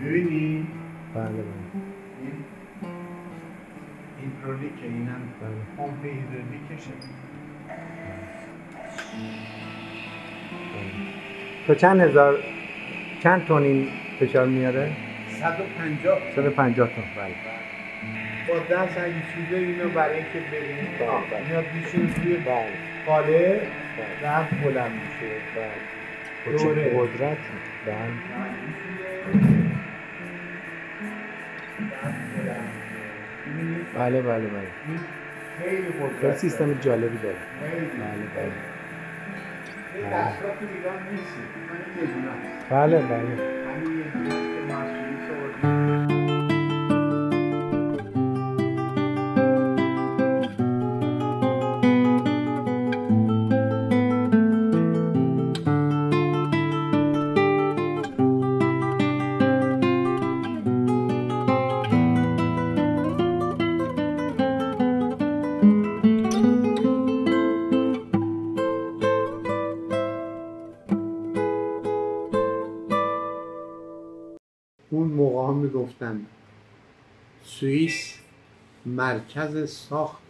ببینی؟ بله بله. این هیدرولیکه، اینم پمپ هیدرولیکشه. تو چند تن این فشار میاره؟ 150 تن. بله. با دست اگه چیزه اینو برای اینکه ببینید اینا بیشون توی بله. قاله رفت بلند میشه. با چه قدرت؟ بله. بله. خیلی قدرت سیستم جالبی داره. بله. این دستگاه تو ایران نیست. من یه دونه هست. بله. همین یه دونه که مسئولی سوردیم. اون موقع هم میگفتن سوئیس مرکز ساخت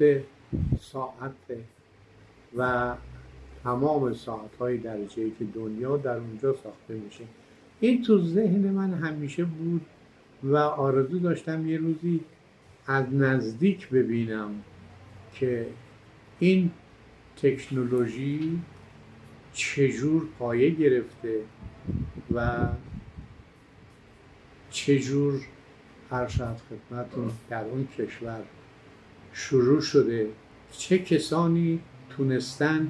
ساعت و تمام ساعت‌های درجه‌ای که دنیا در اونجا ساخته میشه. این تو ذهن من همیشه بود و آرزو داشتم یه روزی از نزدیک ببینم که این تکنولوژی چجور پایه گرفته و چجور ارشد خدمتتون در اون کشور شروع شده، چه کسانی تونستن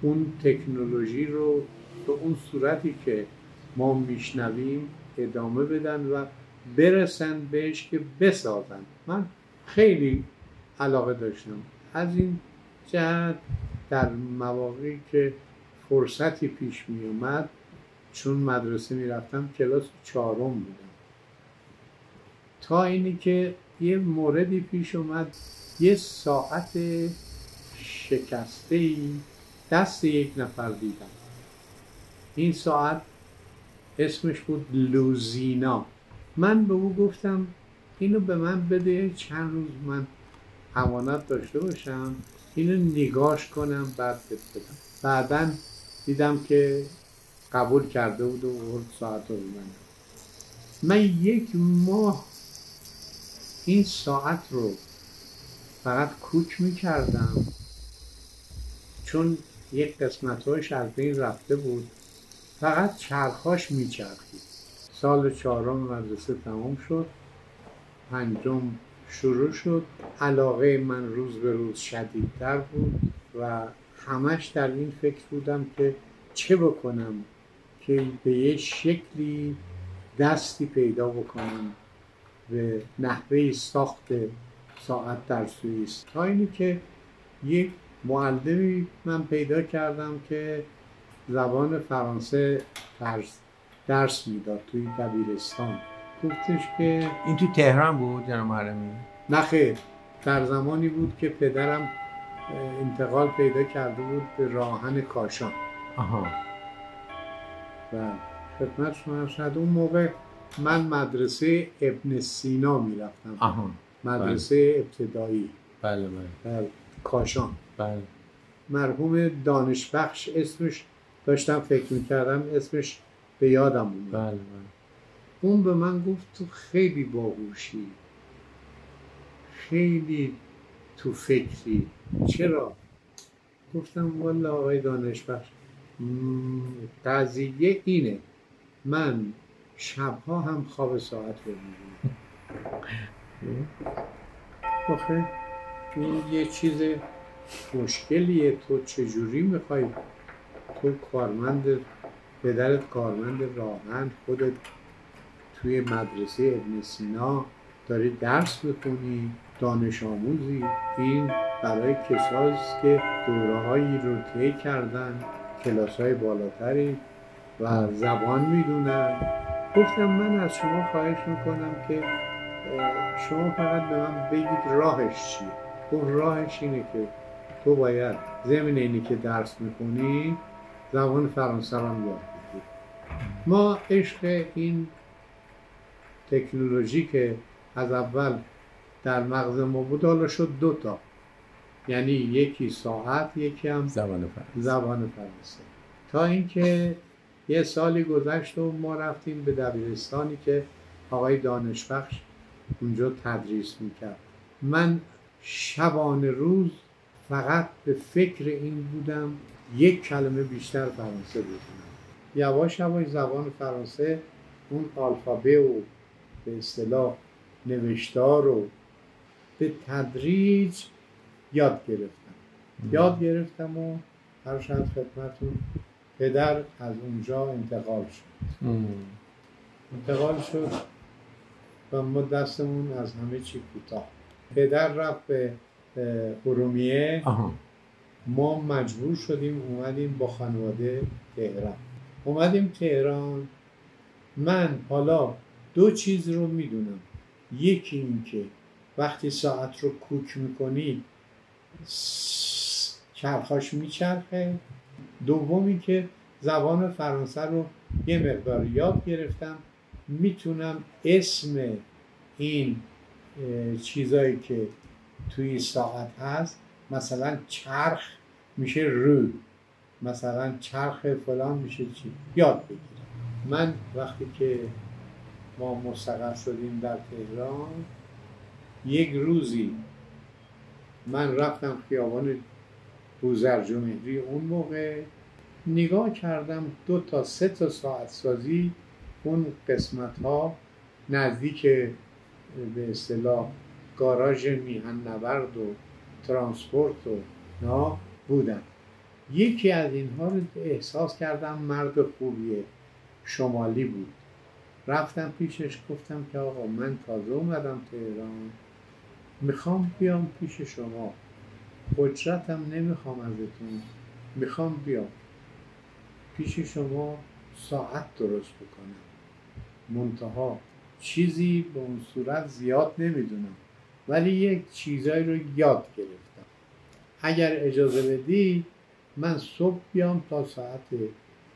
اون تکنولوژی رو به اون صورتی که ما میشنویم ادامه بدن و برسن بهش که بسازن. من خیلی علاقه داشتم از این جهت. در مواقعی که فرصتی پیش می اومد، چون مدرسه میرفتم کلاس 4 بودم، تا اینی که یه موردی پیش اومد، یه ساعت شکسته‌ای دست یک نفر دیدم. این ساعت اسمش بود لوزینا. من به او گفتم اینو به من بده، چند روز من امانت داشته باشم، اینو نگاش کنم بعد بدم. بعداً دیدم که قبول کرده بود و ساعت رو من 1 ماه این ساعت رو فقط کوک میکردم، چون یک قسمت‌هاش از بین رفته بود، فقط چرخاش میچرخید. سال 4 مدرسه تمام شد، 5 شروع شد. علاقه من روز به روز شدیدتر بود و همش در این فکر بودم که چه بکنم که به یه شکلی دستی پیدا بکنم به نحوه ساخت ساعت در سوئیس. تا اینی که یک معلمی من پیدا کردم که زبان فرانسه درس میداد توی دبیرستان. گفتش که این تو تهران بود جناب محرمی؟ نه خیر، در زمانی بود که پدرم انتقال پیدا کرده بود به راهن کاشان. و خدمت شما شد اون موقع من مدرسه ابن سینا میرفتم. مدرسه ابتدایی. بله. در کاشان. بله. مرحوم دانشبخش اسمش داشتم فکر میکردم، اسمش به یادم اومد. بله. اون به من گفت تو خیلی باهوشی، خیلی تو فکری. چرا؟ گفتم والا آقای دانشبخش، قضیه اینه، من شبها هم خواب ساعت رو میبینم. آخه این یه چیز مشکلیه. تو چجوری میخوای، تو کارمند، پدرت کارمند راهن، خودت توی مدرسه ابن سینا داری درس میخونی، دانش آموزی. این برای کسایی که دوره‌هایی رو طی کردن، کلاس‌های بالاتری و زبان میدونن. گفتم من از شما خواهش میکنم که شما فقط به من بگید راهش چیه. اون راهش اینه که تو باید ضمن اینی که درس میخونی زبان فرانسه هم یاد بگیری. ما عشق این تکنولوژی که از اول در مغز ما بود حالا شد 2 تا، یعنی یکی ساعت، یکی هم زبان فرانسه. تا اینکه یه سالی گذشت و ما رفتیم به دبیرستانی که آقای دانشبخش اونجا تدریس میکرد. من شبانه روز فقط به فکر این بودم 1 کلمه بیشتر فرانسه بدونم. یواش یواش زبان فرانسه، اون الفابه و به اصطلاح نوشتار رو به تدریج یاد گرفتم و هر شاید خدمتون پدر از اونجا انتقال شد و ما دستمون از همه چی کوتاه. پدر رفت به ارومیه. ما مجبور شدیم اومدیم با خانواده تهران. من حالا 2 چیز رو میدونم. یکی این که وقتی ساعت رو کوک میکنی چرخاش میچرخه. دومی که زبان فرانسه رو یه مقدار یاد گرفتم، میتونم اسم این چیزایی که توی ساعت هست، مثلا چرخ میشه رو، مثلا چرخ فلان میشه چی، یاد بگیرم. من وقتی که ما مستقر شدیم در تهران، یک روزی من رفتم خیابان بوزرجمهری، اون موقع نگاه کردم 2 تا 3 تا ساعت سازی اون قسمت ها نزدیک به اصطلاح گاراژ میهن نورد و ترانسپورت و نا بودن. یکی از اینها رو احساس کردم مرد خوبیه، شمالی بود. رفتم پیشش گفتم که آقا من تازه اومدم تهران، میخوام بیام پیش شما، اجرتم نمیخوام ازتون، میخوام بیام پیش شما ساعت درست بکنم، منتها چیزی به اون صورت زیاد نمیدونم ولی یک چیزایی رو یاد گرفتم. اگر اجازه بدی من صبح بیام تا ساعت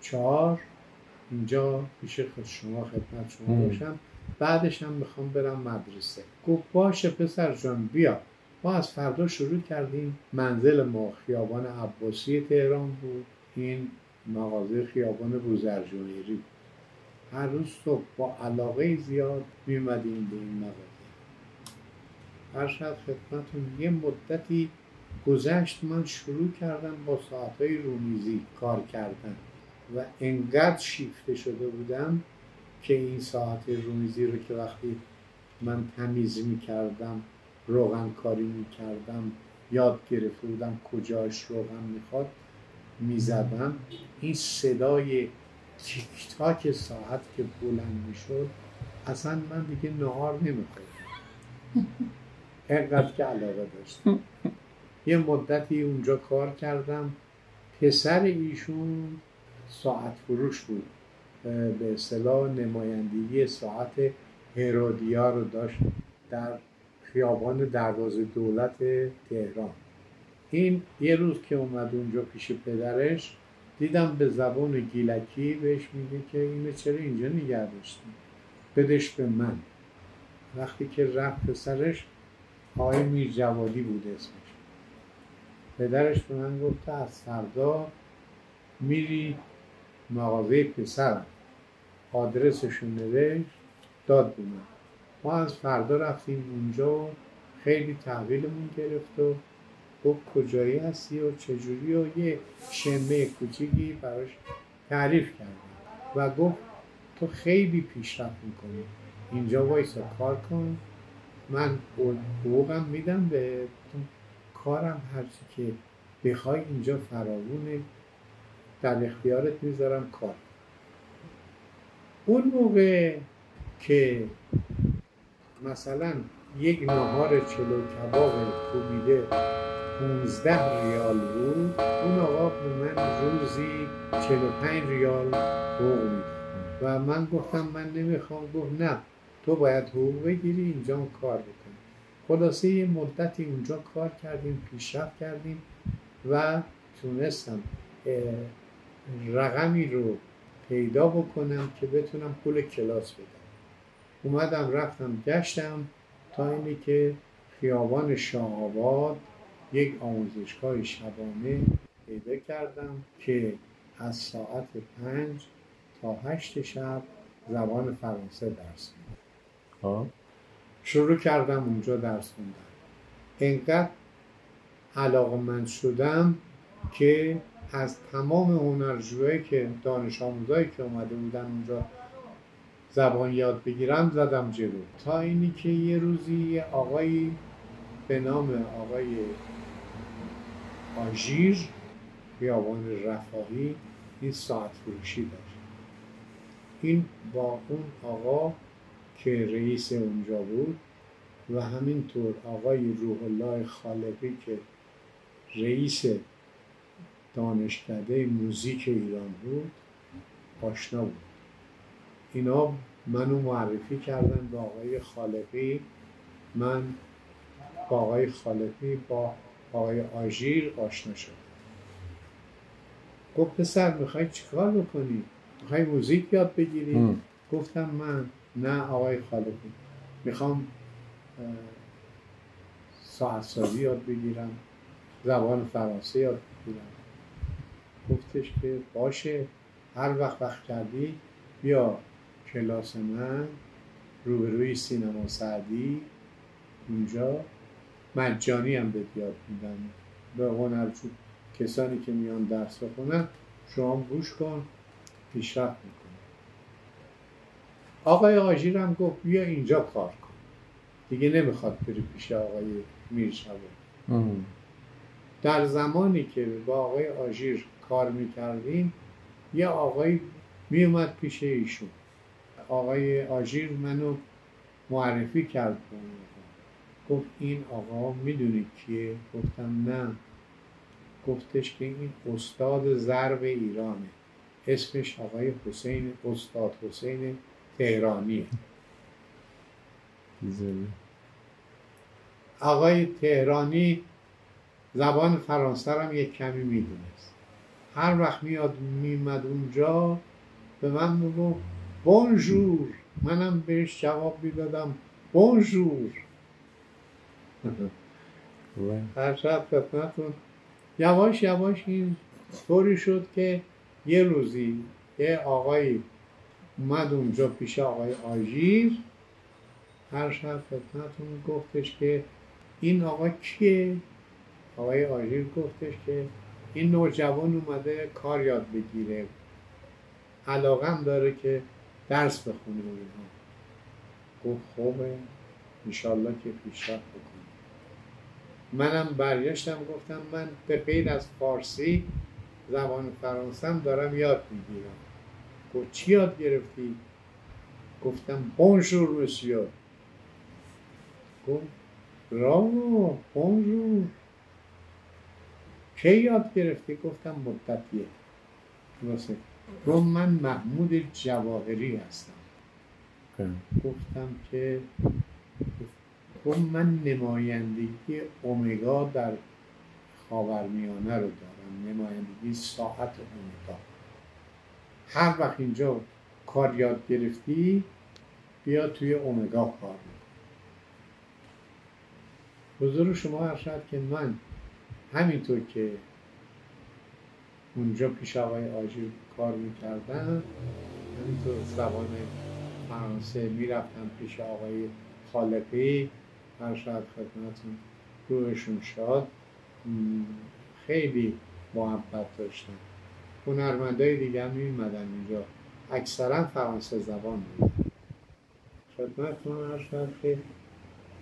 4 اینجا پیش شما خدمت شما باشم، بعدش هم میخوام برم مدرسه. گفت باشه پسر جان بیا. ما از فردا شروع کردیم. منزل ما خیابان عباسی تهران بود، این مغازه خیابان بوزرجمهری بود. هر روز صبح با علاقه زیاد میمدیم به این مغازه. هر شب خدمتون یه مدتی گذشت، من شروع کردم با ساعتهای رومیزی کار کردن و انقدر شیفته شده بودم که این ساعت رومیزی رو که وقتی من تمیز میکردم، روغن کاری میکردم، یاد گرفته بودم کجاش روغن میخواد، میزدم. این صدای تیک تاک ساعت که بلند میشد، اصلا من دیگه نهار نمیخوردم، انقدر که علاقه داشتم. یه مدتی اونجا کار کردم. پسر ایشون ساعت فروش بود، به اصطلاح نمایندگی ساعت هرودیا رو داشت در خیابان دروازه دولت تهران. این یه روز که اومد اونجا پیش پدرش، دیدم به زبان گیلکی بهش میگه که اینو چرا اینجا نگه داشتی؟ بدش به من. وقتی که رفت پسرش، آقای میرجوادی بود اسمش، پدرش به من گفت از فردا میری مغازه پسرم. آدرسشون نوشت، داد به من. ما از فردا رفتیم اونجا و خیلی تحویلمون گرفت و گفت کجایی هستی و چجوری و یه شمه کوچیکی براش تعریف کردم و گفت تو خیلی پیشرفت میکنی، اینجا وایسا کار کن، من حقوقم میدم به کارم، هرچی که بخوای اینجا فراوونه، در اختیارت میذارم کار. اون موقع که مثلا یک نهار چلو کباب کوبیده 15 ریال بود، اون آقا به من روزی 45 ریال حقوق میداد و من گفتم من نمیخوام. گفت نه تو باید حقوق بگیری، اینجا کار بکنی. خلاصه یه مدتی اونجا کار کردیم، پیشرفت کردیم و تونستم رقمی رو پیدا بکنم که بتونم پول کلاس بدم. اومدم رفتم گشتم تا اینی که خیابان شاه‌آباد یک آموزشگاه شبانه پیدا کردم که از ساعت 5 تا 8 شب زبان فرانسه درس میدم. شروع کردم اونجا درس خوندن. انقدر علاقه‌مند شدم که از تمام هنرجویی که دانش آموزایی که اومده بودن اونجا زبان یاد بگیرم زدم جلو، تا اینی که یه روزی آقایی به نام آقای آژیر خیابان رفاهی این ساعت فروشی داشت. این با اون آقا که رئیس اونجا بود و همینطور آقای روح الله خالقی که رئیس دانشکده موزیک ایران بود آشنا بود. اینا منو معرفی کردن به آقای خالقی. من با آقای خالقی با آقای آژیر آشنا شدم. گفت پسر میخوای چیکار بکنی؟ میخوای موزیک یاد بگیری؟ گفتم من نه آقای خالقی، میخوام ساعت سازی یاد بگیرم، زبان فرانسه یاد بگیرم. گفتش که باشه، هر وقت کردی بیا کلاس من روبروی سینما سعدی، اونجا مجانی هم بهت یاد میدم. به هنرجو کسانی که میان درس بخونن شما گوش کن، پیشرفت میکنه. آقای آژیر هم گفت بیا اینجا کار کن، دیگه نمیخواد بری پیش آقای میرشبا. در زمانی که با آقای آژیر کار میکردیم یه آقای میومد پیش ایشون. آقای آژیر منو معرفی کرد. گفت این آقا میدونی کیه؟ گفتم نه. گفتش که این استاد ضرب ایرانه، اسمش آقای حسین، استاد حسین تهرانیه. آقای تهرانی زبان فرانسه هم یک کمی میدونست. هر وقت میمد اونجا به من میگفت بونژور، منم بهش جواب میدادم بونژور. هر شب خدمتتون یواش یواش این طوری شد که یه روزی یه آقایی اومد اونجا پیش آقای آژیر. هر شب خدمتتون گفتش که این آقا کیه؟ آقای آژیر گفتش که این نوجوان اومده کار یاد بگیره، علاقم داره که درس بخونه. گفت خوبه، انشالله که پیشرفت بکنه. منم برگشتم گفتم من به غیر از فارسی زبان فرانسه هم دارم یاد میگیرم. گفت چی یاد گرفتی؟ گفتم بونژور مسیو. گفت براو، بونژور. کی یاد گرفتی؟ گفتم مدتیه. گفت من محمود جواهری هستم. گفتم که من نمایندگی اومگا در خاورمیانه رو دارم، نمایندگی ساعت اومگا. هر وقت اینجا کار یاد گرفتی بیا توی اومگا کار میکن. حضور شما ارشد که من همینطور که اونجا پیش آقای آژیر کار میکردم، همینطور زبان فرانسه میرفتم پیش آقای خالقی. ارشد خدمتتون روحشون شاد، خیلی محبت داشتن. هنرمندای دیگه هم میمدن اینجا، اکثرا فرانسه زبان بودن. خدمتتون ارشد که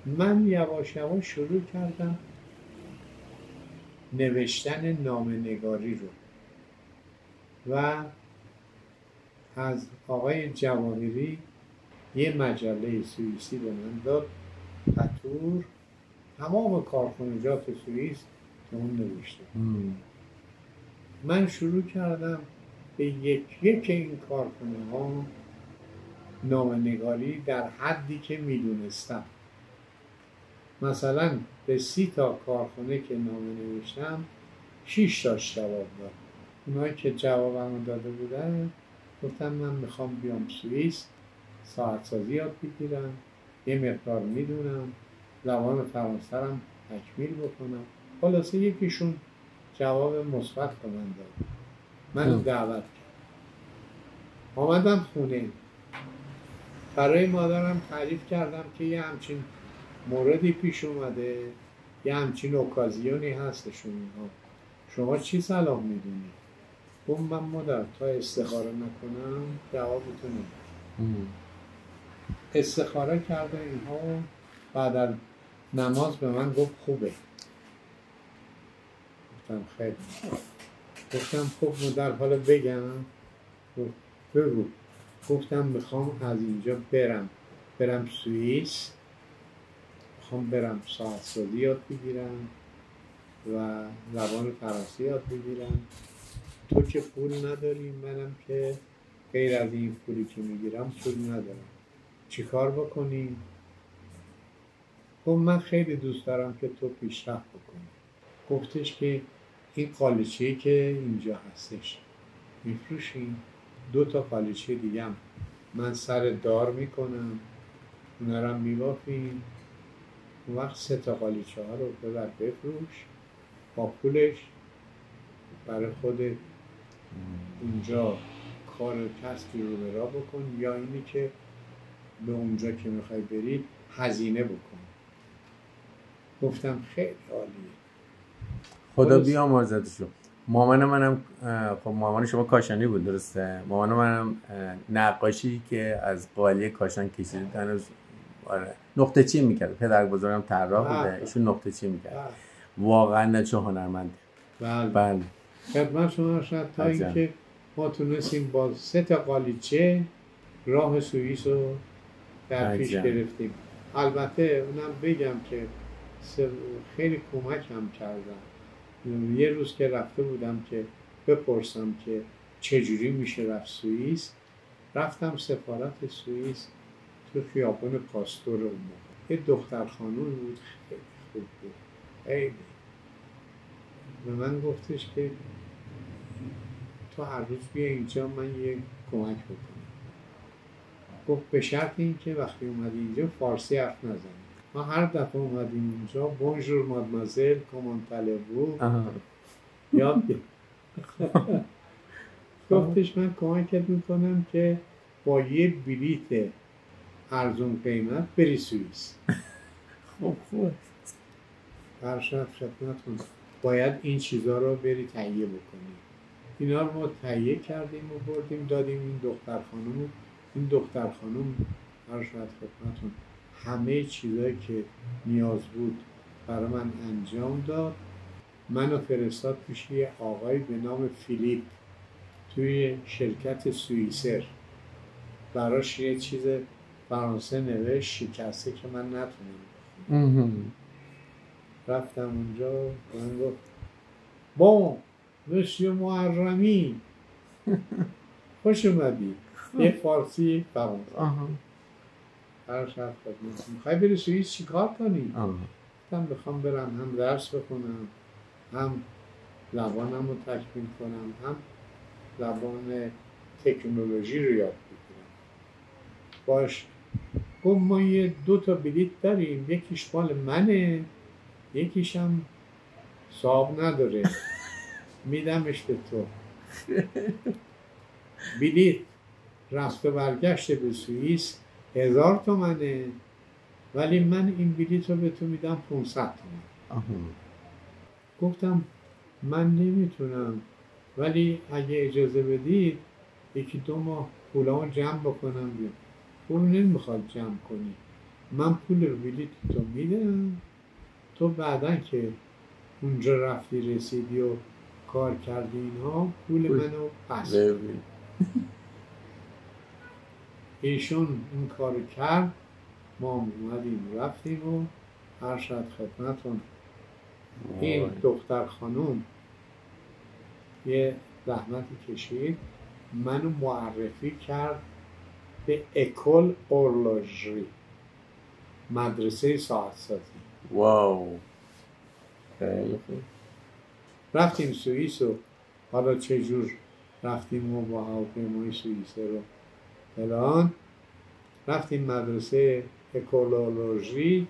من یواش یواش شروع کردم نوشتن نامه‌نگاری رو و از آقای جواهری یه مجله سوئیسی به من داد، پتور، تمام کارخانجات سوئیس که اون نوشته. من شروع کردم به یک این کارخانه ها نامه‌نگاری در حدی که میدونستم. مثلا به 30 تا کارخانه که نامه نوشتم 6 تاش جواب داد. اونایی که جوابمو داده بودن گفتم من میخوام بیام سوئیس ساعت سازی یاد بگیرم، یه مقدار میدونم، زبان فرانسه هم تکمیل بکنم. خلاصه یکیشون جواب مثبت به من داد، من دعوت کرد. آمدم خونه، برای مادرم تعریف کردم که یه همچین موردی پیش اومده، یه همچین اوکازیونی هستشون اینها، شما چی صلاح میدونی؟ گفت من مادر تا استخاره نکنم جوابتو نمیدم. استخاره کرده اینها، بعد از نماز به من گفت خوبه. گفتم خیلی. گفتم خب مادر حالا بگم؟ گفت بگو. گفتم میخوام از اینجا برم سوئیس، میخوام برم ساعت سازی یاد بگیرم و زبان فرانسه یاد بگیرم. تو که پول نداری، منم که غیر از این پولی که میگیرم پول ندارم، چی کار بکنیم؟ گفت من خیلی دوست دارم که تو پیشرفت بکنی. گفتش که این قالیچه‌ای که اینجا هستش میفروشیم، 2 تا قالیچه دیگه هم من سر دار میکنم، اونا رو هم میبافیم، اون وقت 3 تا قالیچه ها رو ببر بفروش، با پولش برای خودت اونجا کار کسبی رو به راه بکن، یا اینی که به اونجا که میخوای بری هزینه بکن. گفتم خیلی عالیه. خدا بیامرزتشو. مامان منم خب مامان شما کاشانی بود درسته؟ مامان منم نقاشی که از قالی کاشان کشیده هنوز آره نقطه چی میکرد. پدر بزرگم طراح بوده، ایشون نقطه چی میکرد. واقعا نه چه هنرمنده. بله. خدمت شما شد تا اینکه ما تونستیم با 3 تا قالیچه راه سوئیس رو در پیش گرفتیم. البته اونم بگم که خیلی کمک هم کردن. یه روز که رفته بودم که بپرسم که چجوری میشه رفت سوئیس، رفتم سفارت سوئیس تو خیابان پاستور اون موقع. یه دختر خانوم بود، خیلی خوب بود، خیلی به من گفتش که تو هر روز بیا اینجا من یه کمک بکنم. گفت به شرط این که وقتی اومدی اینجا فارسی حرف نزنی. ما هر دفعه اومدیم اینجا بونژور مادمازل کمان طلبو یاد گفتش من کمکت میکنم که با یه بلیت ارزون قیمت بری سوئیس. خوب برشت خدمتون باید این چیزها رو بری تهیه بکنی. اینا رو ما تهیه کردیم و بردیم دادیم این دختر خانم. این دختر خانم برشت خدمتون همه چیزایی که نیاز بود برای من انجام داد. منو فرستاد پیش یه آقای به نام فیلیپ توی شرکت سوئیسر، براش یه چیز فرانسه نوشت شکسته که من نتونم. رفتم اونجا من گفت بون مسیو محرمی خوش اومدی. یه فارسی فرانسه. هر شب خدمت میخوای بری سوئیس چی کار کنی؟ گفتم بخوام برم هم درس بخونم، هم زبانم رو تکمیل کنم، هم زبان تکنولوژی رو یاد بگیرم. باش. گفت ما 2 تا بلیت داریم، یکیش مال منه، یکیش هم صاحب نداره، میدمش به تو. بلیت رفت و برگشت به سوئیس 1000 تومنه، ولی من این بلیت رو به تو میدم 500 تومن. گفتم من نمیتونم، ولی اگه اجازه بدید 1-2 ماه پولامو جمع بکنم بیام. پول نمیخواد جمع کنی، من پول بلیت تو میدم، تو بعدن که اونجا رفتی رسیدی و کار کردی اینها پول منو پس بدی. ایشون این کارو کرد، ما اومدیم رفتیم و هر شد خدمتون این دختر خانوم یه زحمتی کشید، منو معرفی کرد به اکول اورلوژری، مدرسه ساعت سازی. واو خیلی خوب. رفتیم سوئیس و حالا چجور رفتیم و با هواپیمای سوئیس رو فلان. رفتیم مدرسه اکولوژی.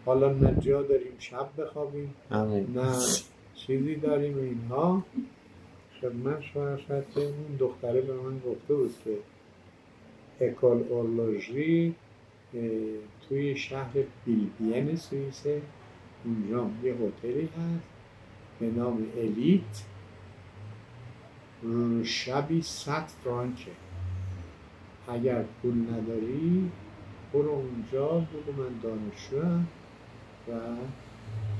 حالا نه جا داریم شب بخوابیم نه چیزی داریم اینها. خدمت شما شد که اون دختره به من گفته بود که اکولوژی توی شهر بیلبین سوئیسه، اونجا یه هتلی هست به نام الیت، شبی 100 فرانکه. اگر پول نداری برو اونجا بگو من دانشجوام و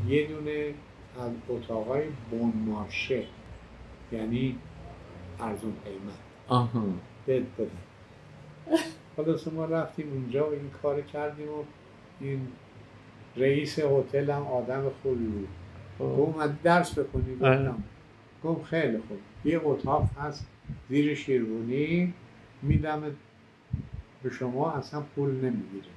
یه دونه از اتاقای بون مارشه، یعنی ارزون قیمت، بد بدن. خلاص ما رفتیم اونجا و این کار کردیم و این رئیس هتل هم آدم خوبی بود. گفت من درس بخونی؟ گفتم گفت خیلی خوب، یه اتاق هست زیر شیروانی، میدم به شما، اصلا پول نمیگیره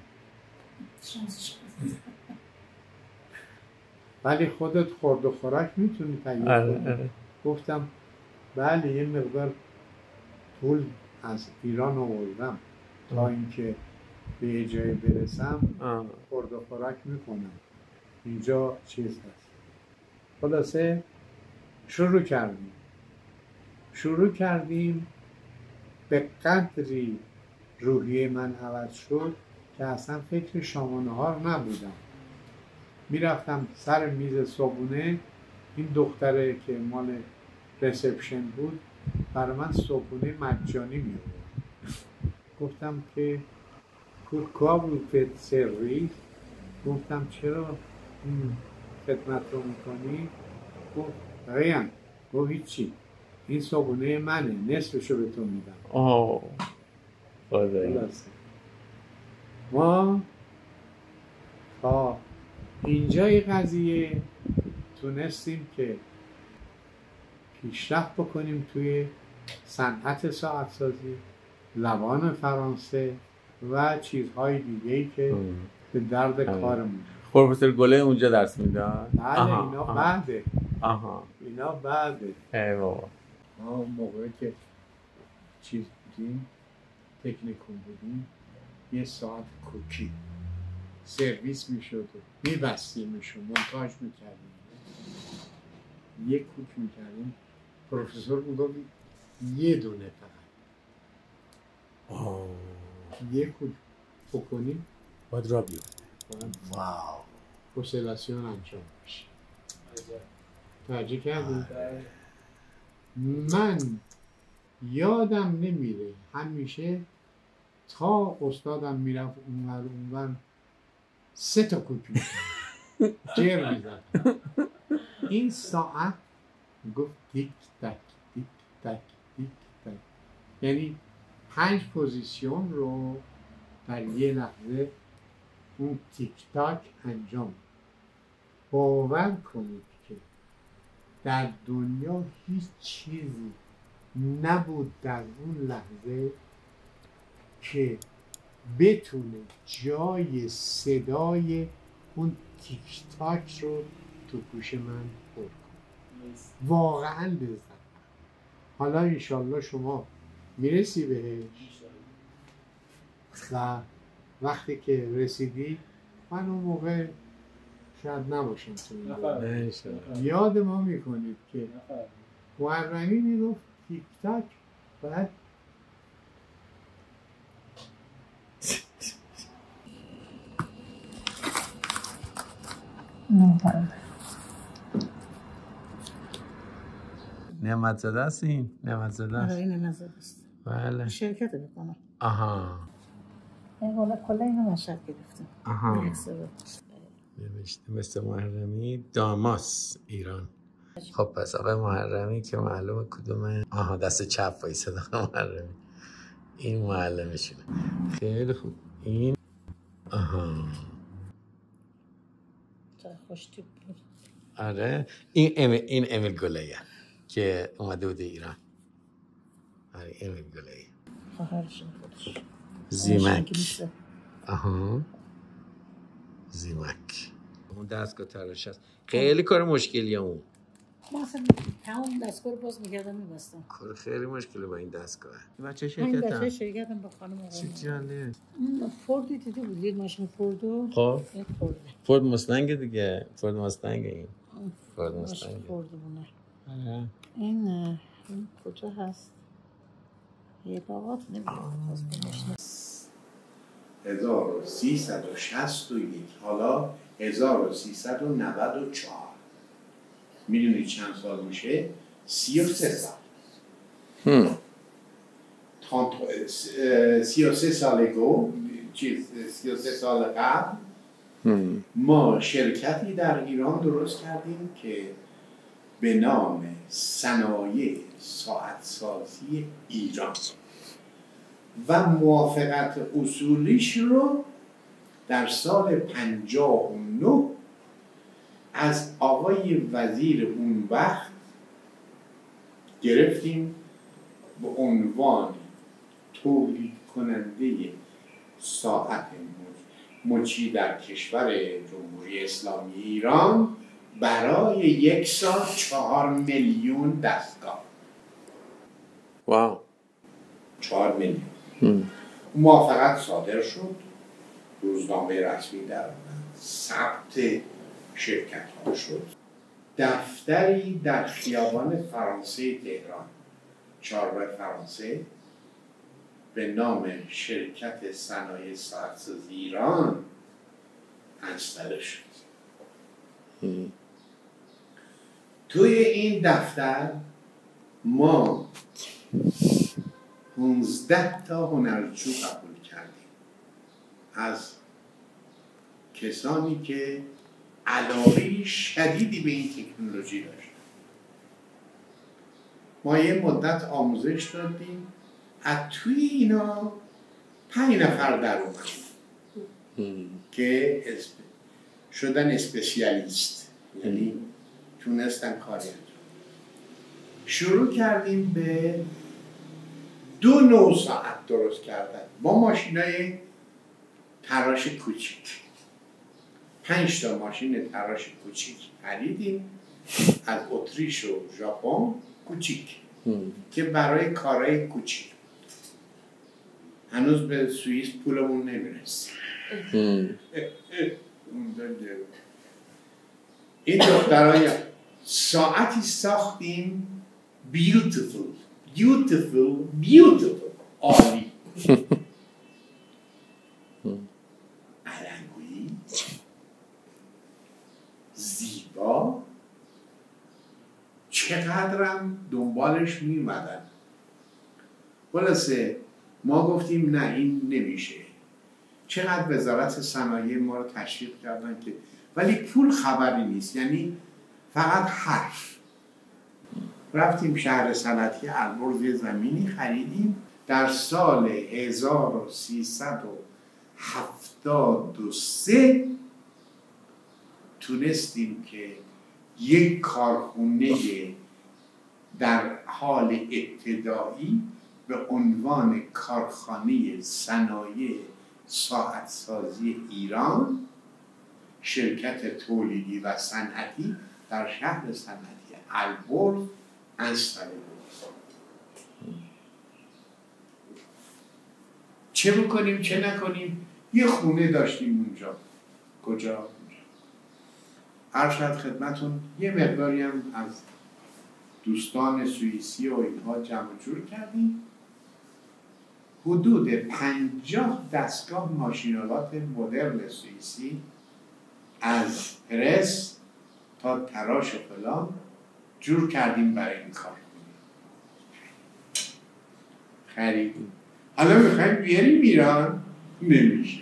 ولی خودت خورد و خوراک میتونی تهیه کنی. گفتم بله یه مقدار پول از ایران آوردم تا اینکه به یه جایی برسم خورد و خوراک میکنم، اینجا چیز هست. خلاصه شروع کردیم به قدری روحیه من عوض شد که اصلا فکر شام و نهار نبودم. میرفتم سر میز صبحونه، این دختره که مال رسپشن بود برای من صبحونه مجانی می‌آورد. گفتم که پورکوا vous faites servir؟ گفتم چرا این خدمت رو میکنی؟ گفت rien. گفت هیچی، این صبحونه منه، نصفشو به تو میدم. ما تا اینجای قضیه تونستیم که پیشرفت بکنیم توی صنعت ساعت سازی، زبان فرانسه و چیزهای دیگه‌ای که به درد کارمون. پروفسور گله اونجا درس میدن؟ بله اینا بعده. اینا بعده. ای بابا. ما اون موقعی که چیز بودیم، تکنیکوم بودیم، یه ساعت کوکی سرویس میشد و میبستیمش و مونتاژ میکردیم، یه کوک میکردیم. پروفسور میگفت یه دونه فقط یه کوک بکنیم باید را بیفته. واو پوسلاسیون انجام بشه. توجه کردیم؟ من یادم نمیره همیشه تا استادم میرفت اونور 3 تا کوک میکنم جر میزد. این ساعت گفت تیک تک تیک تک تیک تک، یعنی 5 پوزیشن رو در یه لحظه اون تیک تاک انجام. باور کنید که در دنیا هیچ چیزی نبود در اون لحظه که بتونه جای صدای اون تیک تاک رو تو گوش من پر کنه. واقعا لذت. حالا انشالله شما میرسی بهش و وقتی که رسیدی من اون موقع شاید نباشم یاد ما میکنید که محرمی میگفت تیک تاک باید نعمت زده است این؟ نعمت زده است؟ این نعمت زده است. بله. شرکت بکنم. این کلا اینو مشهد گرفتیم. نوشته مثل محرمی داماس ایران. خب پس آقای محرمی که معلومه کدومه. دست چپ وایساده آقای محرمی. این معلمشونه. خیلی خوب. این چرا خوشتیپ بود. آره این امیل گله‌ایه که اومده بوده ایران. آره امیل گله‌ای. خواهرشون خودش. زیمک. زیمک. اون دستگاه تراش هست. خیلی کار مشکلیه اون. ما اصلا تمام دستگاه رو باز میکردم میبستم. خیلی مشکله با این دستگاه. بچه این شرکت بچه شرکتم با خانم چی آقای جالب. اون فوردی دیده بودید ماشین فوردو؟ خب این فورده. فورد مستنگ دیگه. فورد مستنگ این. فورد ماشین مستنگ. فورد بونه. این کجا هست؟ یه باقات نمیدونم. 1361 حالا 1394 میدونید چند سال میشه؟ 33 سال 33 سال گو 33 سال قبل ما شرکتی در ایران درست کردیم که به نام صنایع ساعت سازی ایران و موافقت اصولیش رو در سال 59 از آقای وزیر اون وقت گرفتیم به عنوان تولید کننده ساعت مچی در کشور جمهوری اسلامی ایران برای یک سال 4 میلیون دستگاه. واو. 4 میلیون. موافقت صادر شد، روزنامه رسمی در ثبت شرکت ها شد. دفتری در خیابان فرانسه تهران، چهارراه فرانسه، به نام شرکت صنایع ساعت‌سازی ایران انستاله شد. توی این دفتر ما 15 تا هنرجو قبول کردیم از کسانی که علاقه شدیدی به این تکنولوژی داشت. ما یه مدت آموزش دادیم، از توی اینا 5 نفر در اومد که شدن اسپسیالیست، یعنی تونستن کاری انجام. شروع کردیم به 2 نوع ساعت درست کردن با ماشینای تراش کوچیک. 5 تا ماشین تراش کوچیک خریدیم از اتریش و ژاپن، کوچیک که برای کارهای کوچیک. هنوز به سوئیس پولمون نمیرسه. این دخترای ساعتی ساختیم beautiful عالی، علنگویی، زیبا، چقدرم دنبالش میمدن. خلاصه ما گفتیم نه این نمیشه. چقدر وزارت صنایع ما رو تشویق کردن که ولی پول خبری نیست، یعنی فقط حرف. رفتیم شهر صنعتی البرز یه زمینی خریدیم. در سال 1373 تونستیم که یک کارخونه در حال ابتدایی به عنوان کارخانه صنایع ساعت سازی ایران، شرکت تولیدی و صنعتی در شهر صنعتی البرز انستاله بود. چه بکنیم چه نکنیم؟ یه خونه داشتیم اونجا. کجا؟ اونجا. ارشد خدمتون یه مقداری هم از دوستان سوئیسی و اینها جمع جور کردیم. حدود 50 دستگاه ماشینالات مدرن سوئیسی از پرس تا تراش و فلان جور کردیم برای این کار. خریدیم. حالا میخوایم بیاریم ایران، نمیشه.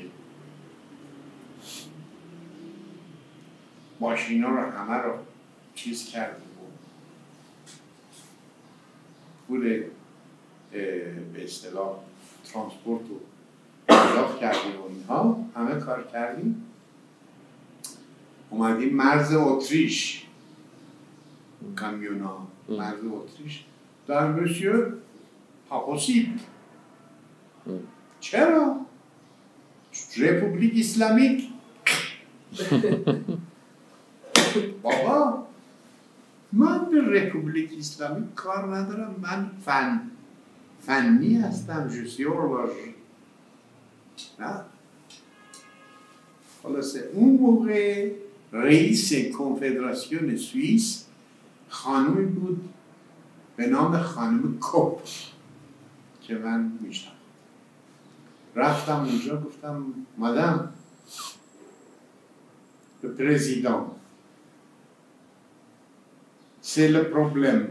ماشینا رو همه رو چیز کردیم، پول به اصطلاح ترانسپورت رو پرداخت کردیم و اینها همه کار کردیم. اومدیم مرز اتریش، کامیونا مرز اتریش در مسیو پاپوسیب. چرا؟ رپوبلیک اسلامیک. بابا من به رپوبلیک اسلامی کار ندارم، من فنی هستم، جوسیور نه. خلاصه اون موقع رئیس کنفدراسیون سوئیس خانومی بود به نام خانم کوپ که من میشنم. رفتم اونجا گفتم مادام le président c'est le problème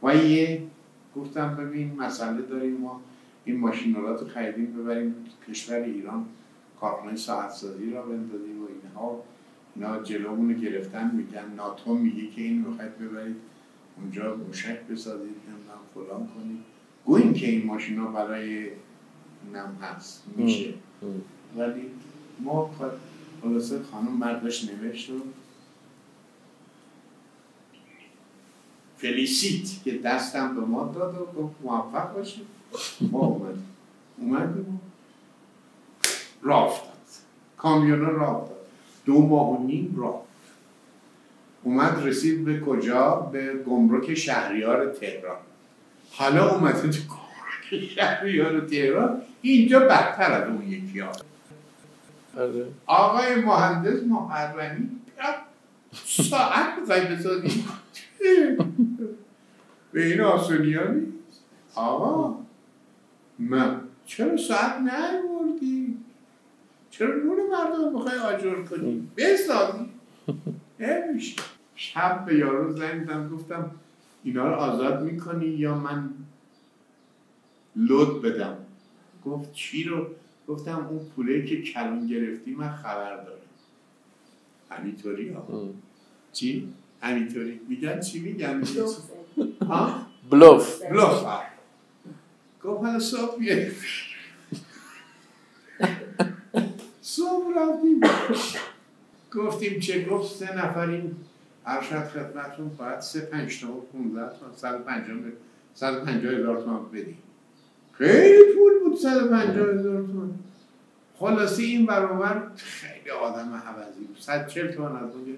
وایه. گفتم ببین مسئله داریم، ما این ماشینالات رو خریدیم ببریم کشور ایران کارخانه ساعت سازی را بندازیم و اینا جلومون رو گرفتن، میگن ناتو میگه که این رو خواهید ببرید اونجا موشک بسازید نمیدونم فلان کنید. گوییم که این ماشینا برای نم هست میشه، ولی ما خلاصه خانم برداشت نوشت و فلیسیت که دستم به ما داد و گفت موفق باشید. ما اومدیم راه افتاد، کامیونا راه افتاد، 2.5 ماه راه اومد، رسید به کجا؟ به گمرک شهریار تهران. حالا اومده تو گمرک شهریار تهران، اینجا بدتر از اون یکی ها. آقای مهندس محرمی ساعت بزنی بسازی به این آسونی ها نیست. آقا من چرا ساعت نبردی؟ چرا نور مردم بخوای آجر کنی؟ بسازی نمیشه. شب به یارو زنگ زدم گفتم اینا رو آزاد میکنی یا من لود بدم؟ گفت چی رو؟ گفتم اون پوله که کلون گرفتی من خبر دارم. همینطوری ها. چی؟ همینطوری میگن چی میگن؟ ها؟ بلوف. گفت حالا صبح بیایی. صبح رفتیم گفتیم چه؟ گفت 3 نفریم ارشد خدمتون باید 3-5 تا 15 تا 150,000 تومان بدیم. خیلی پول بود 150,000 تومان. خلاصی این برابر خیلی آدم حوضی بود. 140 تومان از اون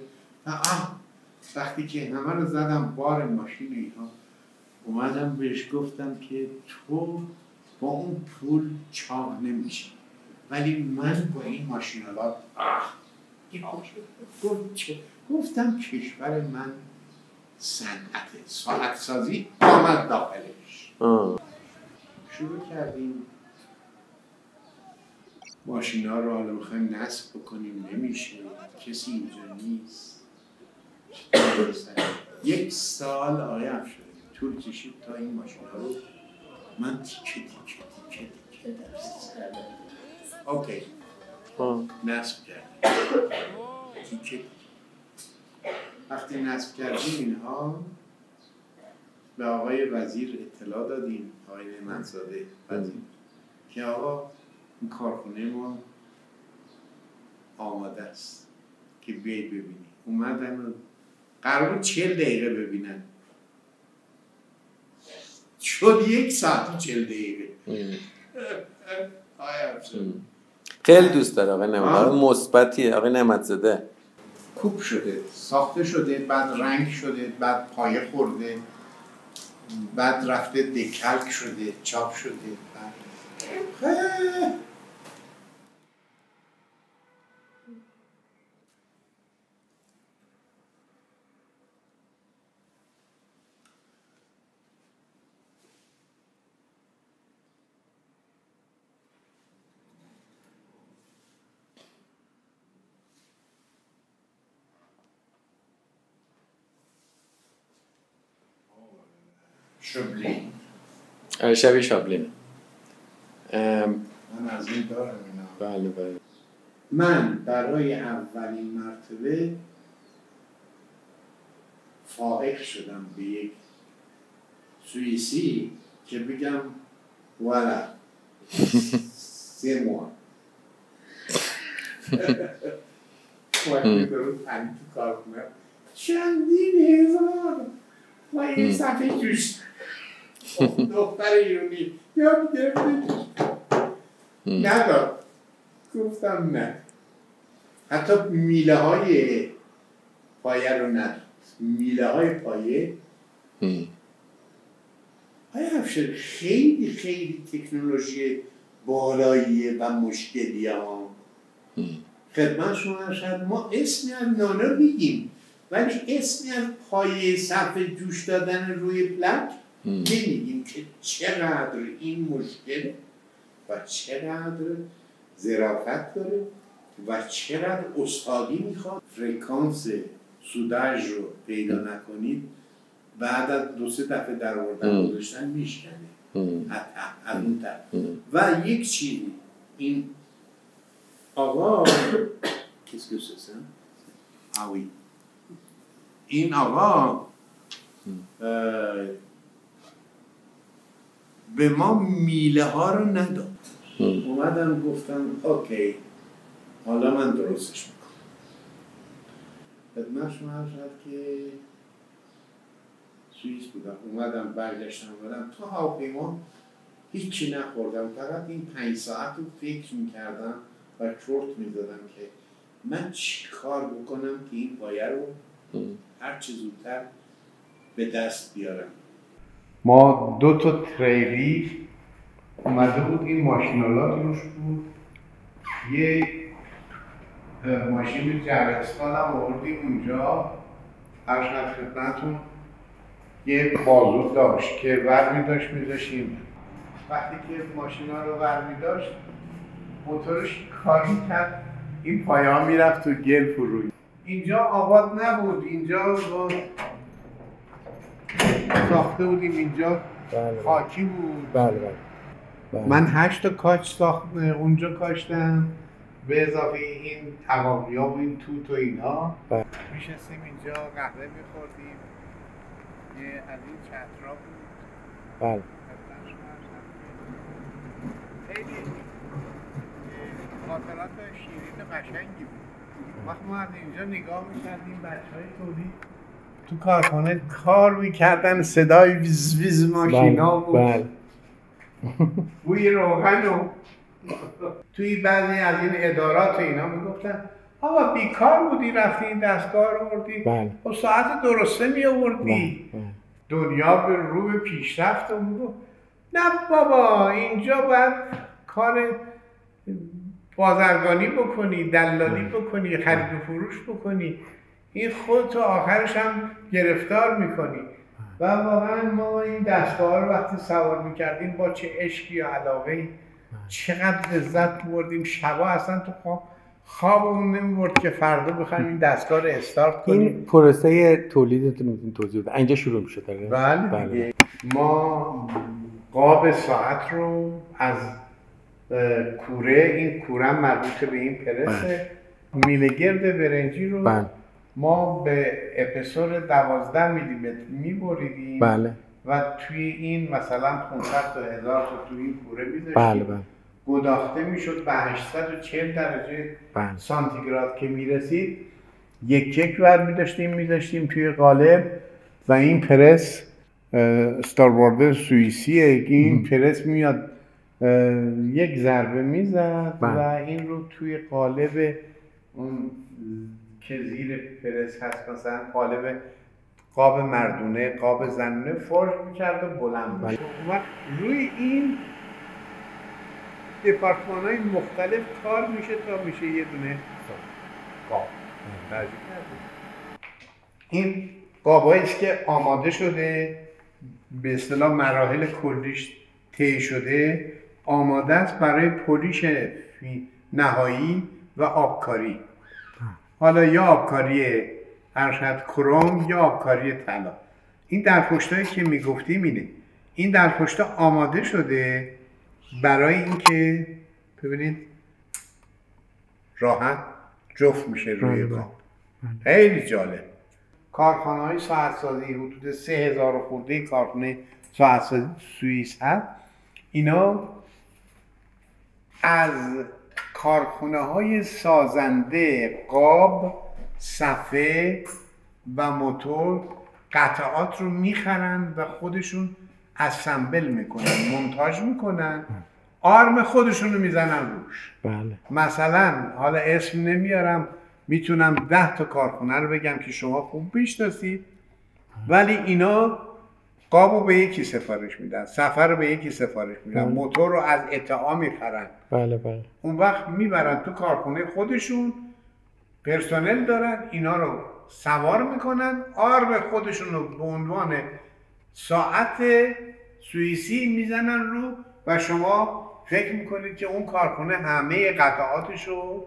وقتی که همه رو زدم بار ماشین اینا، اومدم بهش گفتم که تو با اون پول چاق نمیشه، ولی من با این ماشینالات گفت چه؟ گفتم کشور من صنعت ساعت سازی آمد داخلش. شروع کردیم ماشینا رو حالا میخوایم نصب بکنیم، نمیشه، کسی اینجا نیست. 1 سال آقای افشاری طول کشید تا این ماشینا رو من تیکه اوکی نصب کردیم. تیکه وقتی نصب کردیم اینها به آقای وزیر اطلاع دادیم، آقای نعمت‌زاده وزیر، که آقا این کارخونه ما آماده است که بیایی ببینی. اومدن و قرار 40 دقیقه ببینن، شد 1 ساعت و 40 دقیقه. خیلی دوست داره آقای نعمت‌زاده، مثبتیه آقای نعمت‌زاده. کوب شده، ساخته شده، بعد رنگ شده، بعد پایه خورده، بعد رفته دکلک شده، چاپ شده، بعد شبلی. شبیه شابلینه. من از این دارم اینا. بله. من برای اولین مرتبه فائق شدم به یک سوئیسی که بگم والا 3 ماه وقتی درون پنی تو کار کنم چندین هزار و این صفحه جوش دختر ایرانی یا میگرفته جوش نداد. گفتم نه، حتی میله های پایه رو نداد. میله های پایه. آیا افشار خیلی خیلی تکنولوژی بالاییه و مشکلی ها. خدمت شما شاید ما اسمی از نانو میگیم ولی اسمی از پایه صفحه جوش دادن روی پلک نمیگیم که چقدر این مشکل و چقدر ظرافت داره و چقدر استادی میخواد. فرکانس سوداژ رو پیدا نکنید بعد از 2-3 دفعه در آوردن گذاشتن میشکنه از اون طرف. و یک چیزی این آقا این آقا به ما میله ها رو نداد. اومدم گفتم اوکی حالا من درستش میکنم. خدمت شما شد که سوئیس بودم، اومدم برگشتم اومدم تا هواپیما هیچی نخوردم، فقط این 5 ساعت رو فکر میکردم و چرت میزدم که من چی کار بکنم که این پایه رو هر چه زودتر به دست بیارم. ما 2 تا تریلی اومده بود، این ماشینالات روش بود، یه ماشین جرستان هم آوردیم اونجا. عرض خدمتتون یه بازو داشت که ور می‌داشت می‌ذاشیم. وقتی که ماشینا رو ور می‌داشت موتورش کار می‌کرد، این پایه ها می‌رفت تو گل فروی. اینجا آباد نبود، اینجا ساخته بودیم، اینجا خاکی بود. بله. من 8 تا کاج اونجا کاشتم به اضافه این تقاوی‌ها و این توت و اینها. میشستیم اینجا قهوه میخوردیم، یه از این چترا بود. بله. خیلی خاطرات شیرین قشنگی بود. وقتی ما از اینجا نگاه میکردیم بچهای تولید تو کارخانه کار میکردن، صدای ویز ویز ماشینا بود. بله. بوی روغن و توی بعضی از این ادارات اینا میگفتن آقا بیکار بودی رفتی این دستگاه رو آوردی، بله. و ساعت درسته می آوردی. دنیا به رو به پیشرفت و میگفت نه بابا اینجا باید کار بازرگانی بکنی، دلالی بکنی، خرید و فروش بکنی، این خودتو آخرش هم گرفتار میکنی. و واقعا ما این دستگاه رو وقتی سوار میکردیم با چه عشقی و علاقه‌ای چقدر لذت بردیم. شبا اصلا تو خوابمون نمیبرد که فردا بخوایم این دستگاه رو استارت کنیم. این پروسه تولیدتون میتونید توضیح بدید؟ اینجا شروع میشه داره؟ بله. ما قاب ساعت رو از کوره، این کوره مربوط به این پرسه، میلگرد برنجی رو ما به اپسور 12 میلیمتر میبریدیم. بله. و توی این مثلا 500 تا 1000 تا توی این کوره میذاشتیم. بله. گداخته میشد به 840 درجه سانتیگراد که میرسید، یک ور میذاشتیم توی قالب و این پرس استاربورد سوئیسیه. این پرس میاد یک ضربه میزد و این رو توی قالب اون که زیر پرس هست، مثلا قالب قاب مردونه، قاب زنونه فرش میکرد و بلند میشد. روی این دپارتمان های مختلف کار میشه تا میشه یه دونه قاب. این قاب هاییست که آماده شده، به اصطلاح مراحل کلیش طی شده، آماده است برای پولیش نهایی و آبکاری. حالا یا آبکاری ارشد کروم یا آبکاری طلا. این درپشتایی که میگفتیم اینه. این درپشتا آماده شده برای اینکه ببینید راحت جفت میشه روی قاب. خیلی جالب. کارخانه‌های ساعت‌سازی حدود 3000 خورده کارخانه ساعت‌سازی سوئیس هست. اینا از کارخانه‌های سازنده قاب، صفحه و موتور قطعات رو میخرن و خودشون اسمبل میکنن، مونتاژ میکنن، آرم خودشون رو میزنن روش. بله. مثلا حالا اسم نمیارم، میتونم 10 تا کارخونه رو بگم که شما خوب میشناسید، ولی اینا قابو به یکی سفارش میدن، سفر رو به یکی سفارش میدن، موتور رو از اتعا میخرن. بله بله. اون وقت میبرن تو کارخونه خودشون، پرسنل دارن، اینا رو سوار میکنن، آرم خودشون رو به عنوان ساعت سوئیسی میزنن رو و شما فکر میکنید که اون کارخونه همه قطعاتش رو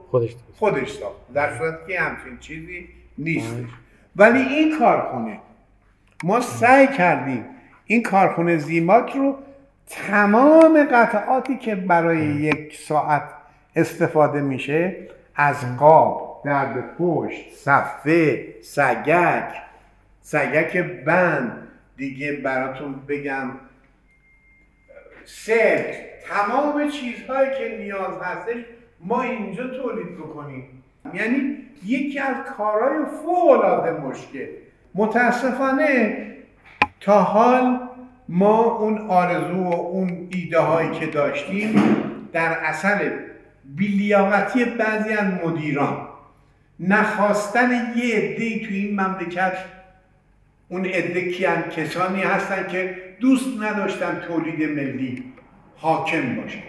خودش ساخت، در صورتی که همچین چیزی نیستش. ولی این کارخونه ما سعی کردیم این کارخونه زیماک رو تمام قطعاتی که برای یک ساعت استفاده میشه، از قاب، درد پشت، صفحه، سگک بند، دیگه براتون بگم سلک، تمام چیزهایی که نیاز هستش ما اینجا تولید بکنیم. یعنی یکی از کارهای فوق‌العاده مشکل. متاسفانه تا حال ما اون آرزو و اون ایده هایی که داشتیم در اثر بی‌لیاقتی بعضی از مدیران، نخواستن یه عده‌ای تو این مملکت، اون عده کیان؟ کسانی هستن که دوست نداشتن تولید ملی حاکم باشه،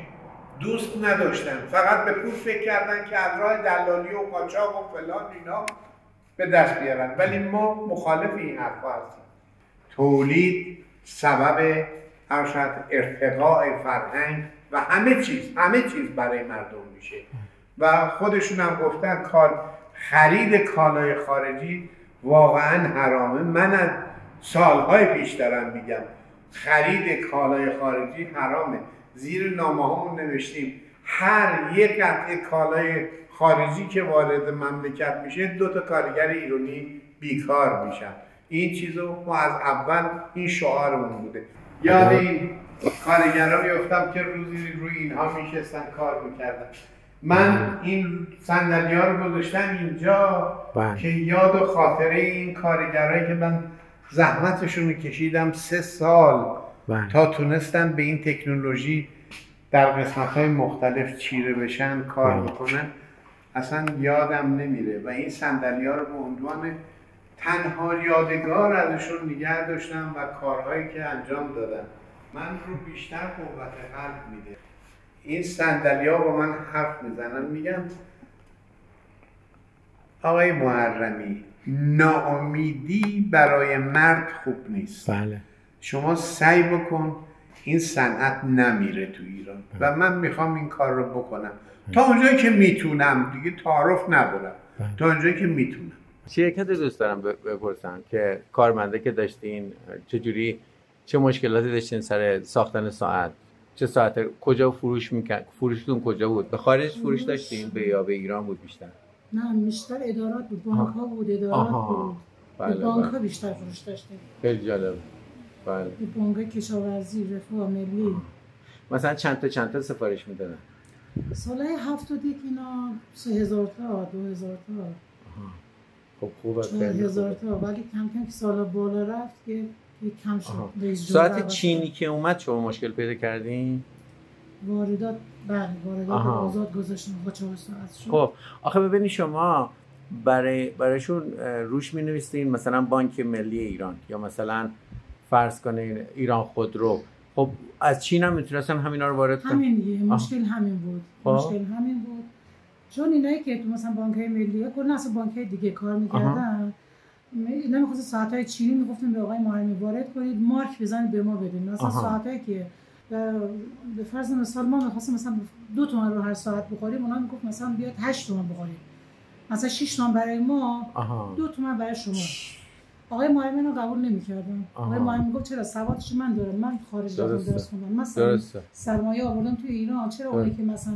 دوست نداشتن، فقط به پول فکر کردن که از راه دلالی و قاچاق و فلان اینا به دست بیارن. ولی ما مخالف این حرفا هستیم. تولید سبب ارتقاء فرهنگ و همه چیز برای مردم میشه. و خودشون هم گفتن خرید کالای خارجی واقعا حرامه. من از سالهای پیش دارم میگم خرید کالای خارجی حرامه. زیر نامه‌هامون نوشتیم هر یک قطعه کالای خارجی که وارد مملکت میشه 2 تا کارگر ایرانی بیکار میشن. این چیزو ما از اول این شعارمون بوده. یاد این کارگرها میافتم که روزی روی اینها میشستن کار میکردن. من این صندلی‌ها رو گذاشتم اینجا که یاد و خاطره این کارگرایی که من زحمتشون رو کشیدم 3 سال تا تونستن به این تکنولوژی در قسمت‌های مختلف چیره بشن، کار بکنن، اصلا یادم نمیره. و این صندلی‌ها رو به عنوان تنها یادگار ازشون نگه داشتم و کارهایی که انجام دادن من رو بیشتر قوت قلب میده. این صندلی‌ها با من حرف میزنن، میگم آقای محرمی، ناامیدی برای مرد خوب نیست. بله. شما سعی بکن این صنعت نمیره تو ایران و من میخوام این کار رو بکنم تا اونجایی که میتونم، دیگه تعارف ندارم، تا اونجایی که میتونم. شرکت دوست دارم بپرسم که کارمنده که داشتین چه مشکلاتی داشتین سر ساختن ساعت؟ چه ساعت کجا فروش میکرد؟ فروشتون کجا بود؟ به خارج فروش داشتین یا به ایران بود بیشتر؟ نه بیشتر ادارات بود، بانک ها بود، ادارات بود. بله به بانک ها بیشتر فروش داشتیم. خیلی جالب. بله. به بانک کشاورزی، رفاه ملی. مثلا چند تا سفارش میدادن؟ سالهای 70 اینا 3000 تا 2000 تا. خب خوبه. 4000 تا، ولی کم کم که سالا بالا رفت که کم شد. ساعت چینی که اومد شما مشکل پیدا کردین؟ واردات آزاد گذاشتن با 4 ساعت شد. خب آخه ببینید شما برایشون روش می نویسین مثلا بانک ملی ایران یا مثلا فرض کنین ایران خودرو. خب از چین هم میتونستن همینا رو وارد کنن. همین دیگه مشکل همین بود. مشکل همین بود. چون اینایی که تو مثلا بانک‌های ملی کلا اصلا بانک‌های دیگه کار می‌کردن، اینا می‌خواستن ساعت‌های چینی میگفتن به آقای محرمی وارد کنید، مارک بزنید به ما بدین. مثلا ساعتایی که به فرض مثال ما می‌خواستیم مثلا 2 تومن رو هر ساعت بخوریم، اونا میگفت مثلا بیاد 8 تومن بخورید. مثلا 6 تومن برای ما، 2 تومن برای شما. آقای محرمی رو قبول نمی‌کردن. آقای محرمی میگفت چرا سوادش من دارم، من خارج رفتم درس خوندم. مثلا سرمایه آوردم تو ایران، چرا اونی که مثلا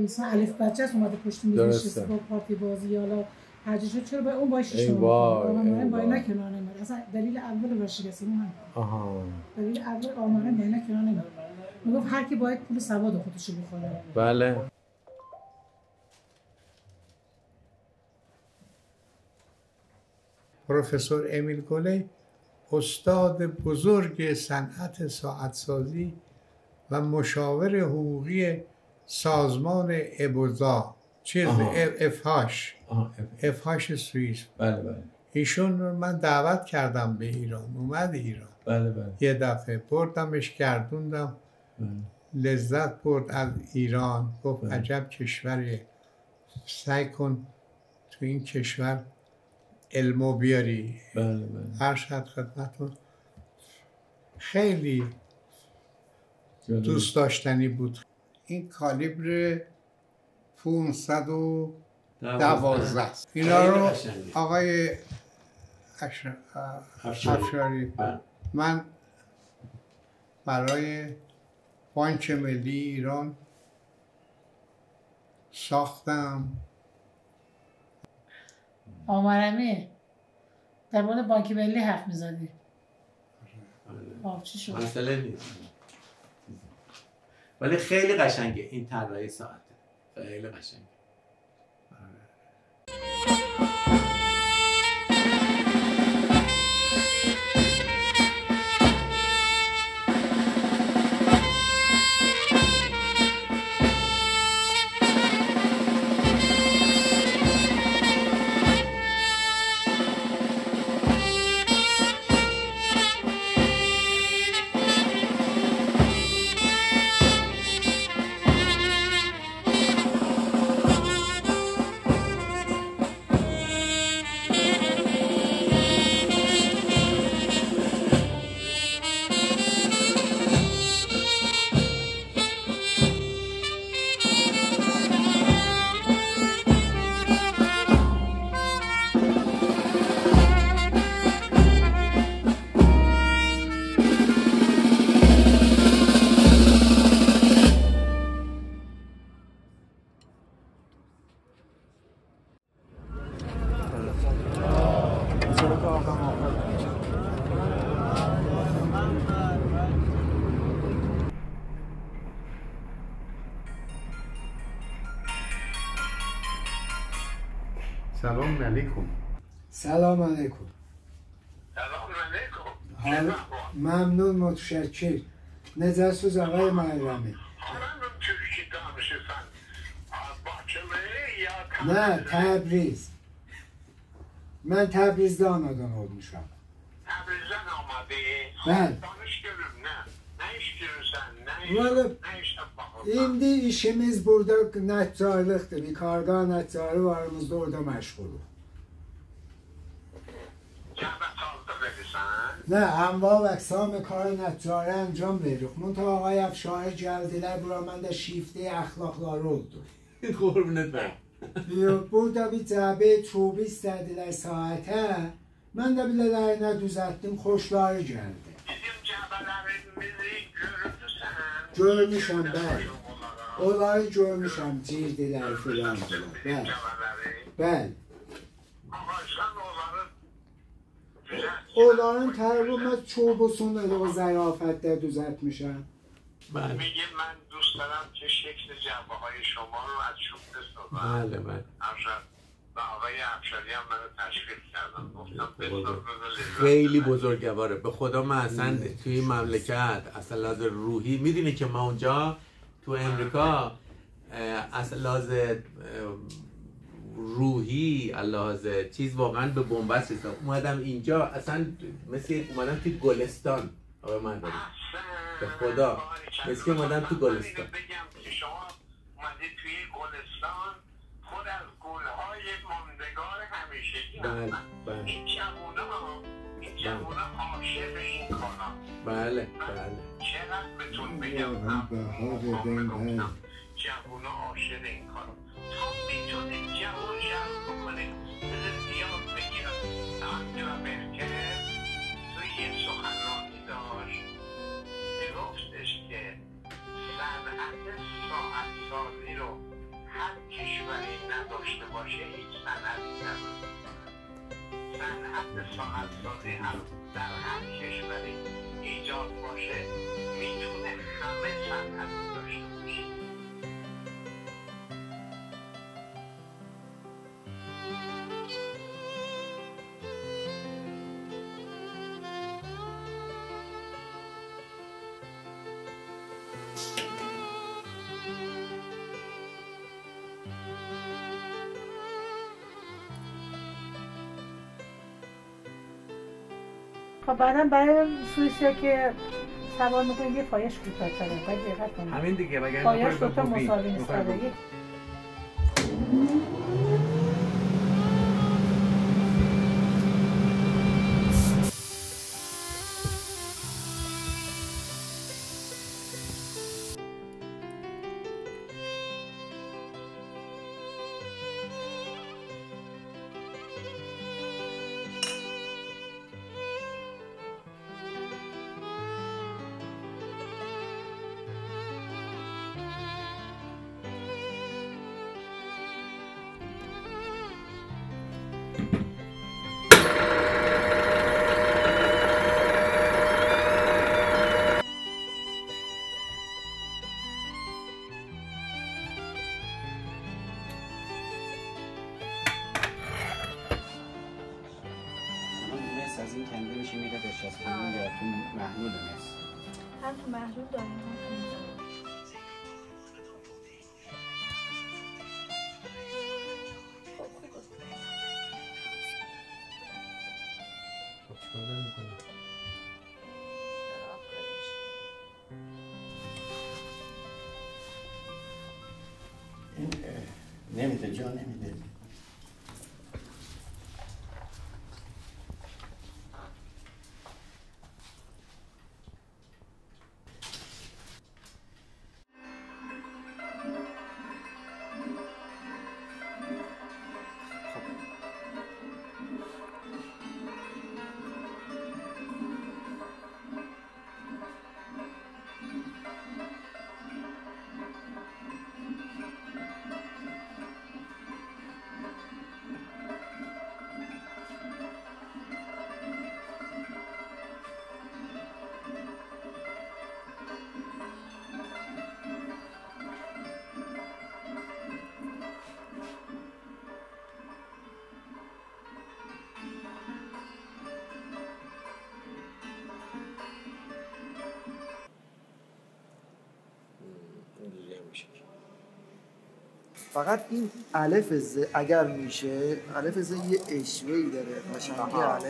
مثلا الف بچه است اومده پشت میز نشسته با پارتی بازی یا هر چیزی، چرا با اون باشه شما آمانه با اینا کنار نمیاد. اصلا دلیل اول ورشکستگی من دلیل اول آمانه با اینا کنار نمیاد. میگفت هر کی باید پول سواد خودش رو بخوره. بله. پروفسور امیل گله استاد بزرگ صنعت ساعتسازی و مشاور حقوقی سازمان ابوزا چیز اف هاش سوئیس. بله. ایشون رو من دعوت کردم به ایران، اومد ایران. بله. یه دفعه بردمش گردوندم. لذت برد از ایران، گفت عجب کشوریه، سعی کن تو این کشور علمو بیاری. بله. هر شد خدمتون خیلی دوست داشتنی بود. این کالیبر 512 است. اینا رو آقای افشاری من برای بانک ملی ایران ساختم. آمارمی در مورد بانک ملی حرف میزدی. چی شد؟ مسئله نیست، ولی خیلی قشنگه این طراحی ساعته، خیلی قشنگه. سلام علیکم. سلام علیکم. سلام علیکم. حال ممنون، متشکر. نظرسوز آقای محرمی. نه، تبریز. من تبریزدان آدم میشم. تبریزدان آمده؟ بله. Valla indi işimiz burada netçarlıktır. Bir karga netçarı varımızda orada meşgulum. نه انواع و اقسام کار نجاره انجام veririk. منتها آقای افشار geldiler bura mən də şifte əxlaqları oldu. قربونت برم. Burada bir cəbə çubu istədilər saatə. Mən də bilələrinə düzəltdim, xoşları gəldi. Bizim cəbələrimizi görürsün. Görmüşəm, bəli. Onları görmüşəm, cirdilər filan filan. Bəli. Bəli. Ağaçdan onları Onların tərəvümət çubusunu elə o zərafətdə düzəltmişəm. میگه من دوست دارم که شکل جعبه های شما رو از چوب بسازم. بله. و آقای افشاری هم منو تشویق کردن، گفتم خیلی بزرگواره. به خدا من اصلا توی این مملکت اصلا لحاظ روحی میدونی که ما اونجا تو امریکا اصلا لحاظ روحی لحاظ چیز واقعا به بنبست رسید. اومدم اینجا اصلا مثل اومدم توی گلستان. آقای من داریم به خدا مثل که اومدم تو گلستان. بگم که شما اومدید توی گلستان، خود از گلهای ماندگار همیشگی هستن. این جوونا عاشق این کارا. بله. چقدر بهتون بگم جوونا عاشق این کارا. تا میتونید جوون شهر بکنید زیاد بگیرم. عبدالله بهتر توی یه سخنرانی داشت میگفتش که صنعت ساعت سازی رو هر کشوری نداشته باشه هیچ صنعتی نداشته. صنعت ساعت سازی هم در هر کشوری ایجاد باشه میتونه همه صنعت داشته باشه. خب بعدا برای سوئیسیا که سوار میکنید یه پایش کوتاه‌تره، باید دقت کنید. همین دیگه وگرنه پایش دوتا مساوی نیست. از این کنده میشه میره به چسبونی یا تو محلول مس. هم تو محلول داریم هم تو محلول. چیکار داری میکنی؟ این نمیده جا نمیده. فقط این الف ز اگر میشه، الف ز یه اشوه‌ای داره قشنگی الف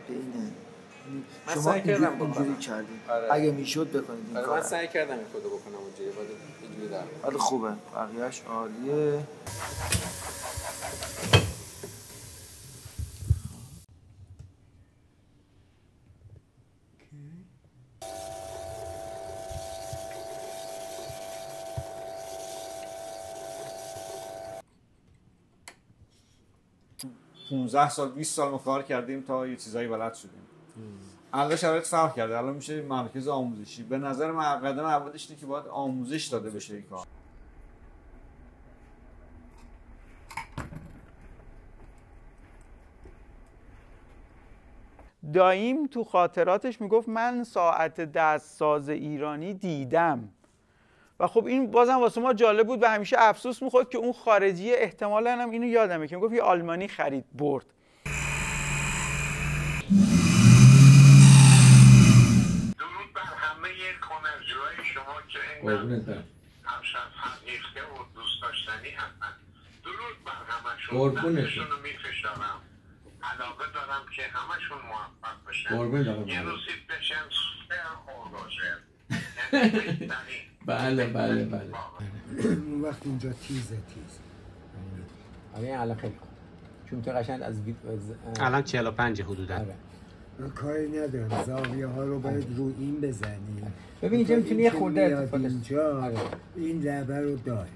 به اینه. شما اینجوری کردین. اگه میشد بکنید این کارو. من سعی کردم این کدو بکنم اونجوری، بعد اینجوری در. ولی خوبه. بقیه‌اش عالیه. سال 20 سال ما کار کردیم تا یه چیزایی بلد شدیم. الان شرایط فرق کرده، الان میشه مرکز آموزشی. به نظر من قدم اولش اینه که باید آموزش داده بشه این کار. داییم تو خاطراتش میگفت من ساعت دستساز ایرانی دیدم و خب این بازم واسه ما جالب بود و همیشه افسوس میخورد که اون خارجی احتمالاً هم اینو یادمه که میگفت یه آلمانی خرید برد. درود بر همه کنرجوهای شما که اینقدر فرهیخته و دوست داشتنی هستن. درود بر همشون، دستشون رو میفشارم. علاقه دارم که همشون موفق بشن. یه روزی بشن سوپر اورگاژر. بله بله بله. اون وقت اینجا تیزه. آره الان خیلی خوب. چون تو قشنگ از الان 45 حدودا. کاری ندارم، زاویه ها رو باید رو این بزنی. ببین اینجا میتونی یه خورده ارتفاع اینجا این لبه رو داری.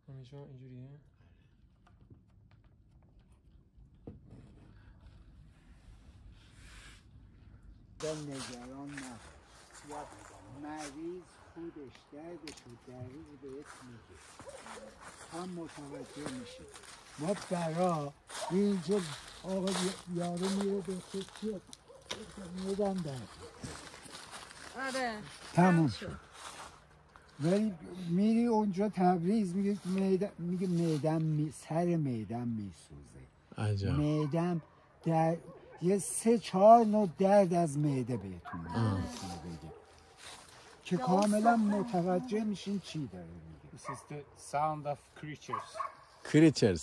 اینجوریه. نگران نباش، مریض خودش دردش رو دقیق بهت میگه، هم متوجه میشه. ما برا اینجا آقا یارو میره به خود میدم درد. آره تموم شد. ولی میری اونجا تبریز میگه میگه معدم سر معدم میسوزه. عجب. معدم در یه 3-4 نوع درد از معده بهتون بگه که کاملا متوجه میشین چی داره میگه. This is the sound of creatures. Creatures.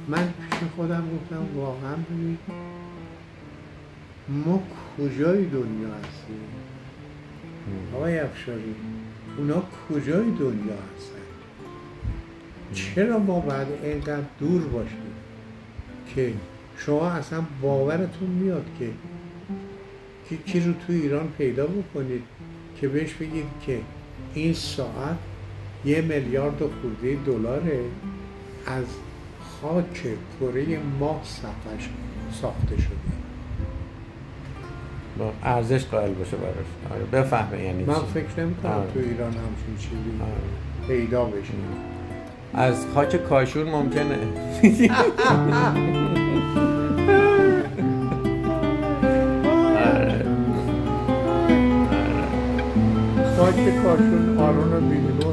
من پیش خودم گفتم واقعا ببین ما کجای دنیا هستیم؟ آقای افشاری اونا کجای دنیا هستن؟ چرا ما باید اینقدر دور باشیم که شما اصلا باورتون میاد که کی رو تو ایران پیدا بکنید که بهش بگید که این ساعت 1 میلیارد خورده دلاره از خاک کره ماه صفحش ساخته شده با ارزش قائل باشه براش. آره بفهمه یعنی من چی. فکر نمی‌کنم تو ایران همچین چیزی پیدا بشه. از خاک کاشون ممکنه. خاک کاشون آرون بیلو